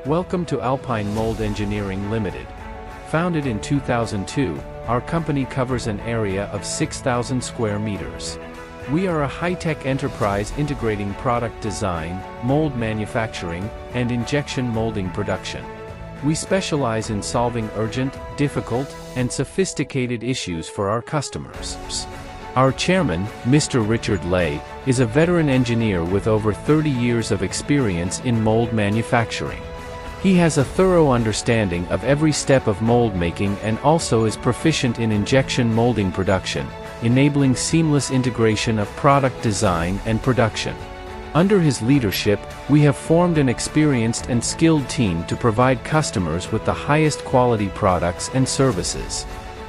Welcome to Alpine Mold Engineering Limited. Founded in 2002, our company covers an area of 6,000 square meters. We are a high-tech enterprise integrating product design, mold manufacturing, and injection molding production. We specialize in solving urgent, difficult, and sophisticated issues for our customers. Our chairman, Mr. Richard Lei, is a veteran engineer with over 30 years of experience in mold manufacturing. He has a thorough understanding of every step of mold making and also is proficient in injection molding production, enabling seamless integration of product design and production. Under his leadership, we have formed an experienced and skilled team to provide customers with the highest quality products and services.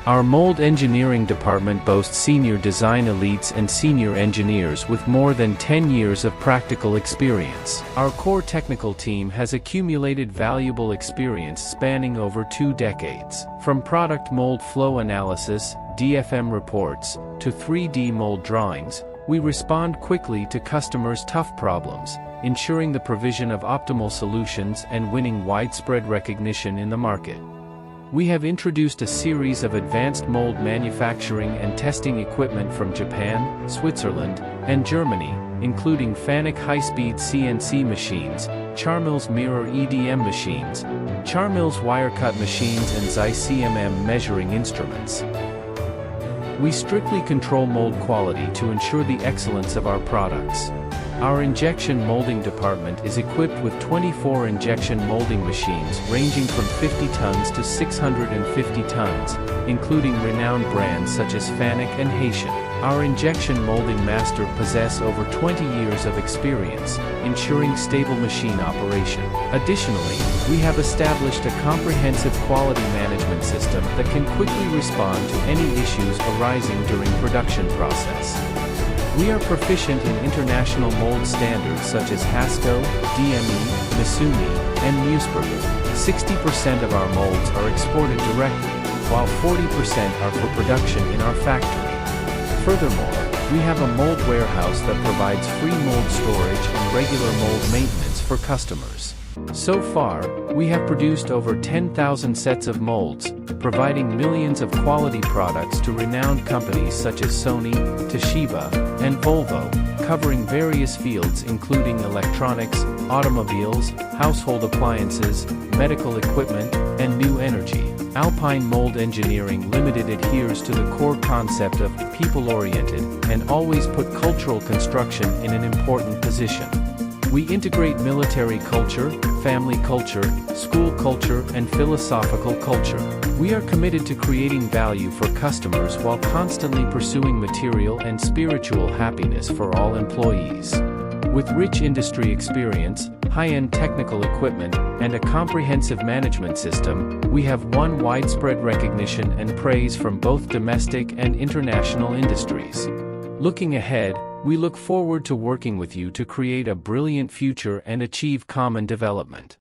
Our mold engineering department boasts senior design elites and senior engineers with more than 10 years of practical experience. Our core technical team has accumulated valuable experience spanning over 2 decades. From product mold flow analysis, DFM reports, to 3D mold drawings, we respond quickly to customers' tough problems, ensuring the provision of optimal solutions and winning widespread recognition in the market. We have introduced a series of advanced mold manufacturing and testing equipment from Japan, Switzerland, and Germany, including FANUC high-speed CNC machines, Charmills mirror EDM machines, Charmills wire-cut machines and Zeiss CMM measuring instruments. We strictly control mold quality to ensure the excellence of our products. Our injection molding department is equipped with 24 injection molding machines ranging from 50 tons to 650 tons, including renowned brands such as FANUC and Haitian. Our injection molding master possess over 20 years of experience, ensuring stable machine operation. Additionally, we have established a comprehensive quality management system that can quickly respond to any issues arising during production process. We are proficient in international mold standards such as HASCO, DME, Misumi, and Musberger. 60% of our molds are exported directly, while 40% are for production in our factory. Furthermore, we have a mold warehouse that provides free mold storage and regular mold maintenance for customers. So far, we have produced over 10,000 sets of molds, providing millions of quality products to renowned companies such as Sony, Toshiba, and Volvo, covering various fields including electronics, automobiles, household appliances, medical equipment, and new energy. Alpine Mold Engineering Limited adheres to the core concept of people-oriented and always put cultural construction in an important position. We integrate military culture, family culture, school culture, and philosophical culture. We are committed to creating value for customers while constantly pursuing material and spiritual happiness for all employees. With rich industry experience, high-end technical equipment, and a comprehensive management system, we have won widespread recognition and praise from both domestic and international industries. Looking ahead, we look forward to working with you to create a brilliant future and achieve common development.